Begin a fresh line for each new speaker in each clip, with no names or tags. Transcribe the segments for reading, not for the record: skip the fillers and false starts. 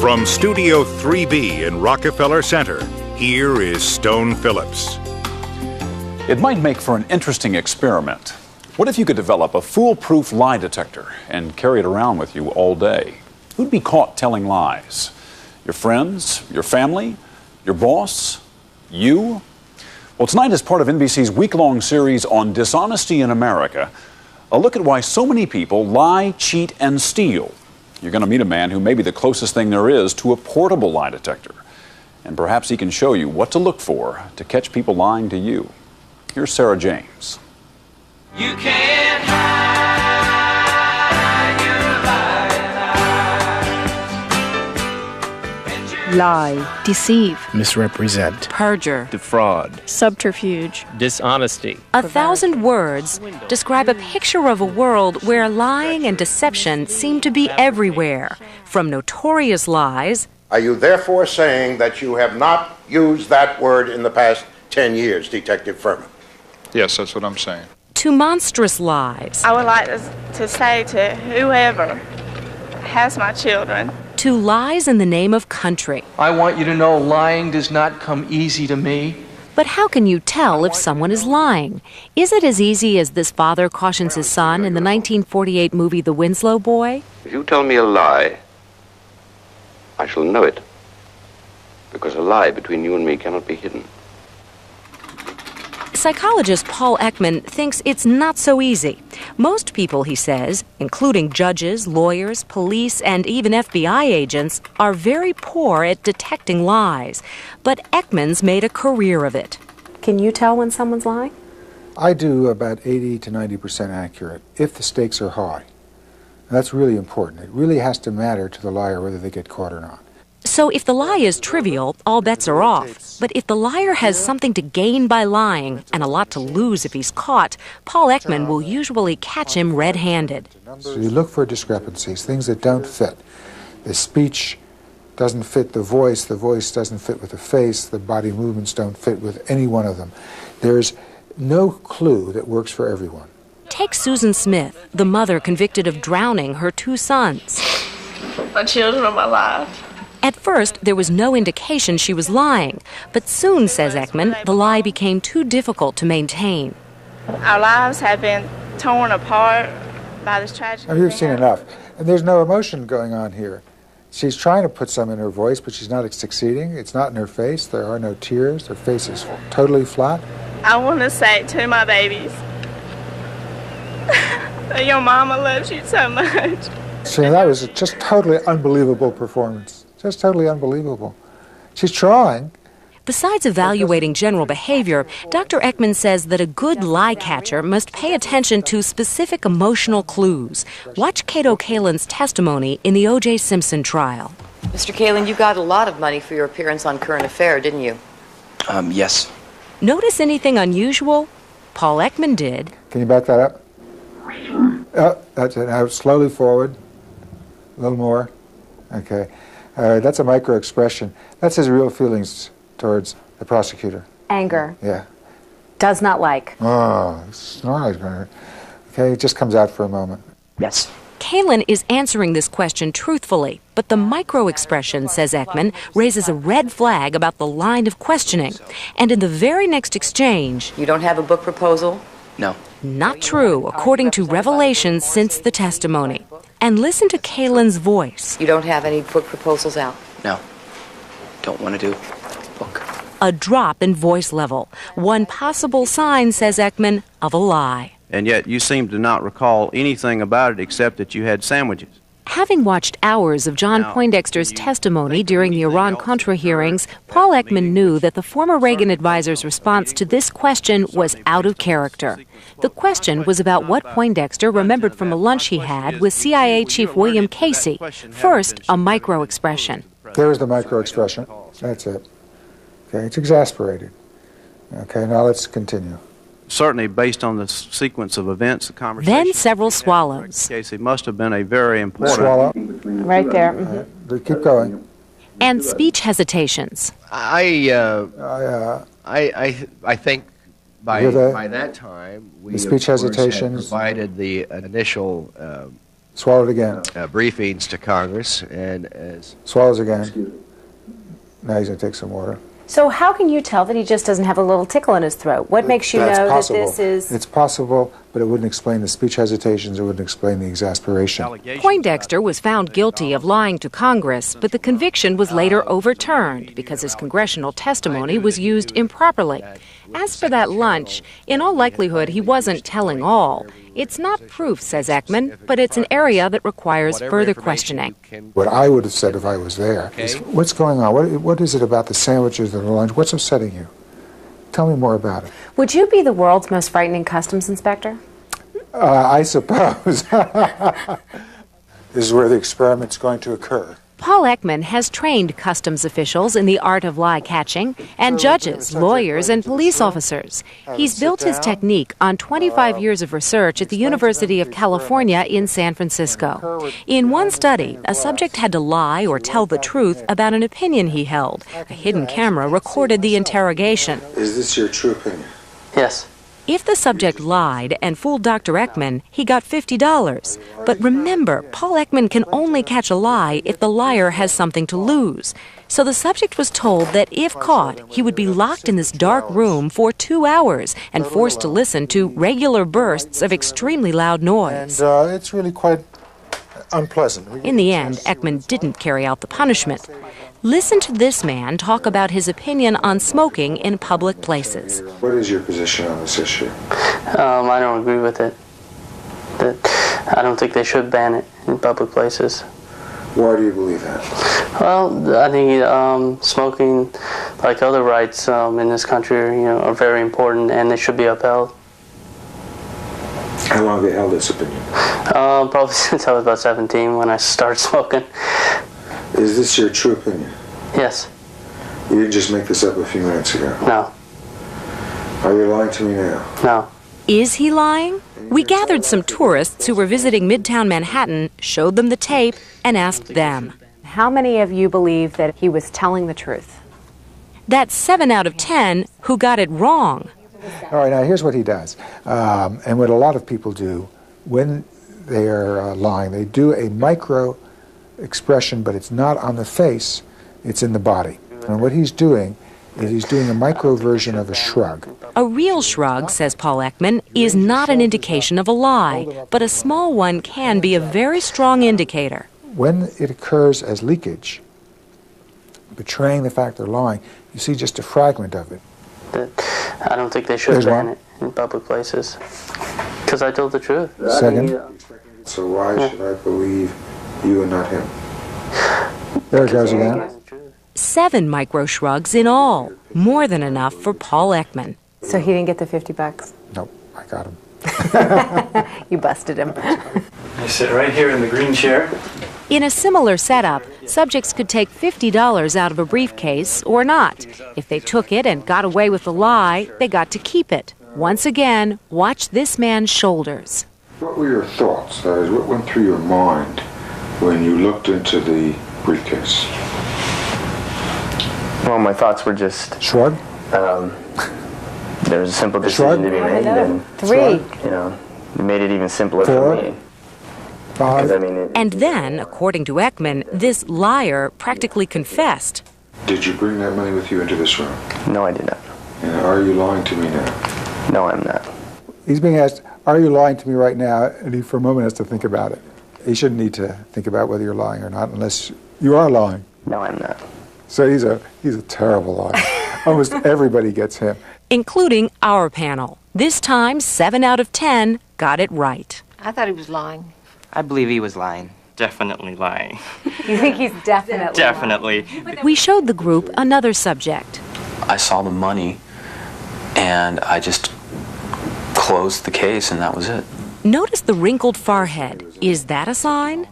From Studio 3B in Rockefeller Center, here is Stone Phillips.
It might make for an interesting experiment. What if you could develop a foolproof lie detector and carry it around with you all day? Who'd be caught telling lies? Your friends? Your family? Your boss? You? Well, tonight, as part of NBC's week-long series on dishonesty in America, a look at why so many people lie, cheat, and steal. You're going to meet a man who may be the closest thing there is to a portable lie detector. And perhaps he can show you what to look for to catch people lying to you. Here's Sarah James.
You can't hide your lying eyes.
Lie, deceive,
misrepresent,
perjure,
defraud,
subterfuge,
dishonesty.
1,000 words describe a picture of a world where lying and deception seem to be everywhere, from notorious lies.
Are you therefore saying that you have not used that word in the past 10 years, Detective Furman?
Yes, that's what I'm saying.
To monstrous lies.
I would like to say to whoever has my children.
To lies in the name of country.
I want you to know lying does not come easy to me.
But how can you tell if someone is lying? Is it as easy as this father cautions his son in the 1948 movie The Winslow Boy?
If you tell me a lie, I shall know it. Because a lie between you and me cannot be hidden.
Psychologist Paul Ekman thinks it's not so easy. Most people, he says, including judges, lawyers, police, and even FBI agents, are very poor at detecting lies. But Ekman's made a career of it. Can you tell when someone's lying?
I do about 80 to 90% accurate, if the stakes are high. And that's really important. It really has to matter to the liar whether they get caught or not.
So if the lie is trivial, all bets are off. But if the liar has something to gain by lying and a lot to lose if he's caught, Paul Ekman will usually catch him red-handed.
So you look for discrepancies, things that don't fit. The speech doesn't fit the voice doesn't fit with the face, the body movements don't fit with any one of them. There's no clue that works for everyone.
Take Susan Smith, the mother convicted of drowning her 2 sons.
My children are my life.
At first, there was no indication she was lying, but soon, says Ekman, the lie became too difficult to maintain.
Our lives have been torn apart by this tragic event.
You've seen enough. And there's no emotion going on here. She's trying to put some in her voice, but she's not succeeding. It's not in her face. There are no tears. Her face is totally flat.
I want to say to my babies that your mama loves you so much.
See, that was just totally unbelievable performance. Just totally unbelievable. She's trying.
Besides evaluating general behavior, Dr. Ekman says that a good lie catcher must pay attention to specific emotional clues. Watch Cato Kalin's testimony in the O.J. Simpson trial.
Mr. Kalin, you got a lot of money for your appearance on Current Affair, didn't you?
Yes.
Notice anything unusual? Paul Ekman did.
Can you back that up? Oh, that's it. Now slowly forward. A little more. Okay. That's a micro-expression. That's his real feelings towards the prosecutor.
Anger.
Yeah.
Does not like.
Oh, snarling. Okay, it just comes out for a moment.
Yes.
Kalin is answering this question truthfully, but the micro-expression, says Ekman, raises a red flag about the line of questioning. And in the very next exchange...
You don't have a book proposal?
No.
Not true, according to revelations since the testimony. And listen to Kalin's voice.
You don't have any book proposals out?
No. Don't want to do book.
A drop in voice level. One possible sign, says Ekman, of a lie.
And yet you seem to not recall anything about it except that you had sandwiches.
Having watched hours of John Poindexter's testimony during the Iran-Contra hearings, Paul Ekman knew that the former Reagan advisor's response to this question was out of character. The question was about what Poindexter remembered from a lunch he had with CIA Chief William Casey. First, a micro-expression.
There's the micro-expression. That's it. Okay, it's exasperated. Okay, now let's continue.
Certainly, based on the sequence of events, the conversation...
Then several swallows.
Casey must have been a very important...
Swallow.
Right there. Mm-hmm.
Keep going.
And speech hesitations.
I think by that time we
the speech hesitations
had provided the initial
Swallow it again.
Briefings to Congress, and as...
Swallows again. Now he's going to take some water.
So how can you tell that he just doesn't have a little tickle in his throat? What makes you know that this is...
It's possible, but it wouldn't explain the speech hesitations, it wouldn't explain the exasperation.
Poindexter was found guilty of lying to Congress, but the conviction was later overturned because his congressional testimony was used improperly. As for that lunch, in all likelihood he wasn't telling all. It's not proof, says Ekman, but it's an area that requires further questioning.
What I would have said if I was there is, what's going on? What is it about the sandwiches and the lunch? What's upsetting you? Tell me more about it.
Would you be the world's most frightening customs inspector?
I suppose. This is where the experiment's going to occur.
Paul Ekman has trained customs officials in the art of lie catching and judges, lawyers, and police officers. He's built his technique on 25 years of research at the University of California in San Francisco. In one study, a subject had to lie or tell the truth about an opinion he held. A hidden camera recorded the interrogation.
Is this your true opinion?
Yes.
If the subject lied and fooled Dr. Ekman, he got $50. But remember, Paul Ekman can only catch a lie if the liar has something to lose. So the subject was told that if caught, he would be locked in this dark room for 2 hours and forced to listen to regular bursts of extremely loud noise.
And it's really quite unpleasant.
In the end, Ekman didn't carry out the punishment. Listen to this man talk about his opinion on smoking in public places.
What is your position on this issue?
I don't agree with it. I don't think they should ban it in public places.
Why do you believe that?
Well, I think smoking, like other rights in this country, are very important, and they should be upheld.
How long have you held this opinion?
Probably since I was about 17 when I started smoking.
Is this your true opinion?
Yes.
You didn't just make this up a few minutes ago?
No.
Are you lying to me now?
No.
Is he lying? We gathered some tourists who were visiting Midtown Manhattan, showed them the tape, and asked them.
How many of you believe that he was telling the truth?
That's 7 out of 10 who got it wrong.
All right, now here's what he does. And what a lot of people do when they are lying, they do a micro expression, but it's not on the face, it's in the body. And what he's doing is he's doing a micro version of a shrug.
A real shrug, says Paul Ekman, is not an indication of a lie, but a small one can be a very strong indicator.
When it occurs as leakage, betraying the fact they're lying, you see just a fragment of it.
I don't think they should ban it in public places, because I told the truth.
Second. So why should I believe you and not him? There it goes again.
7 micro shrugs in all, more than enough for Paul Ekman.
So he didn't get the $50?
Nope, I got him.
You busted him.
I sit right here in the green chair.
In a similar setup, subjects could take $50 out of a briefcase or not. If they took it and got away with the lie, they got to keep it. Once again, watch this man's shoulders.
What were your thoughts? That is, what went through your mind when you looked into the briefcase?
Well, my thoughts were just...
Shrug?
There was a simple decision to be made. And,
3.
It made it even simpler
4.
for me.
5.
And then, according to Ekman, this liar practically confessed.
Did you bring that money with you into this room?
No, I did not.
And are you lying to me now?
No, I'm not.
He's being asked, are you lying to me right now? And he for a moment has to think about it. He shouldn't need to think about whether you're lying or not unless you are lying.
No, I'm not.
So he's a terrible liar. Almost everybody gets him.
Including our panel. This time, 7 out of 10 got it right.
I thought he was lying.
I believe he was lying.
Definitely lying.
You think he's definitely
Definitely.
We showed the group another subject.
I saw the money, and I just closed the case, and that was it.
Notice the wrinkled forehead. Is that a sign?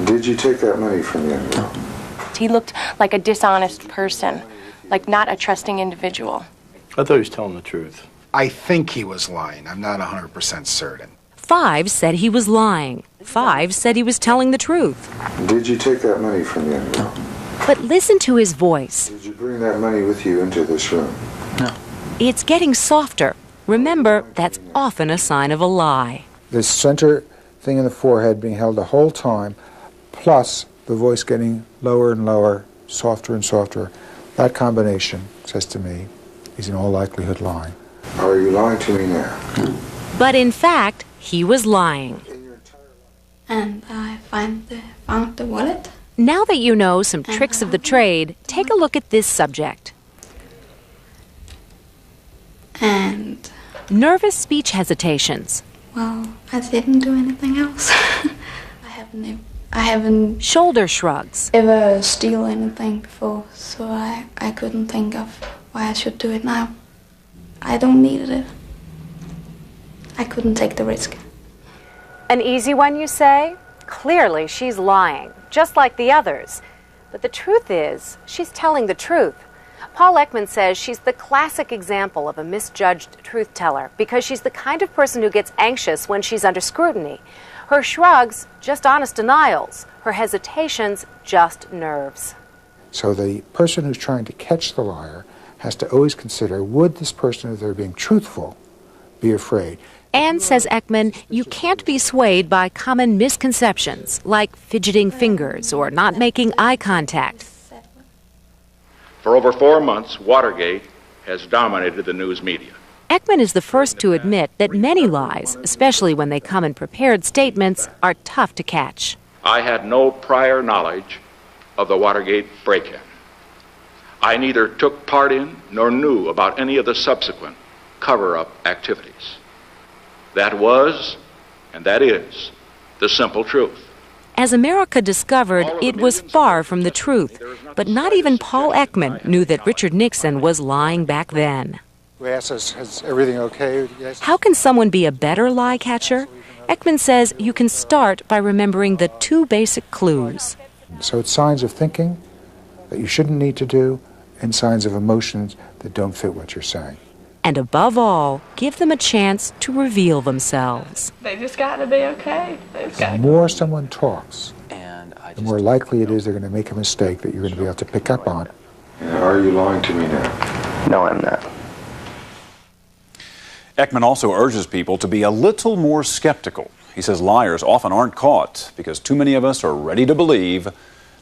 Did you take that money from him? No.
He looked like a dishonest person, like not a trusting individual.
I thought he was telling the truth.
I think he was lying. I'm not 100% certain.
5 said he was lying. 5 said he was telling the truth.
Did you take that money from him? No.
But listen to his voice.
Did you bring that money with you into this room?
No.
It's getting softer. Remember, that's often a sign of a lie.
The center thing in the forehead being held the whole time, plus the voice getting lower and lower, softer and softer. That combination says to me he's in all likelihood lying. Are you lying to me now?
But in fact, he was lying.
And I found the wallet.
Now that you know some tricks of the trade, take a look at this subject.
And
nervous speech hesitations.
Well, I didn't do anything else. I haven't
shoulder shrugs.
Ever steal anything before, so I couldn't think of why I should do it now. I don't need it. I couldn't take the risk.
An easy one, you say? Clearly, she's lying, just like the others. But the truth is, she's telling the truth. Paul Ekman says she's the classic example of a misjudged truth teller because she's the kind of person who gets anxious when she's under scrutiny. Her shrugs, just honest denials. Her hesitations, just nerves.
So the person who's trying to catch the liar has to always consider, would this person, if they're being truthful, be afraid?
Anne says, Ekman, you can't be swayed by common misconceptions, like fidgeting fingers or not making eye contact.
For over 4 months, Watergate has dominated the news media.
Ekman is the first to admit that many lies, especially when they come in prepared statements, are tough to catch.
I had no prior knowledge of the Watergate break-in. I neither took part in nor knew about any of the subsequent cover-up activities. That was, and that is, the simple truth.
As America discovered, it was far from the truth. But not even Paul Ekman knew that Richard Nixon was lying back then.
We asked us, is everything okay? Yes.
How can someone be a better lie catcher? Ekman says you can start by remembering the 2 basic clues.
So it's signs of thinking that you shouldn't need to do, and signs of emotions that don't fit what you're saying.
And above all, give them a chance to reveal themselves.
They just got to be okay.
The more someone talks, the more likely it is they're going to make a mistake that you're going to be able to pick up on. Are you lying to me now?
No, I'm not.
Ekman also urges people to be a little more skeptical. He says liars often aren't caught because too many of us are ready to believe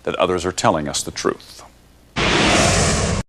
that others are telling us the truth.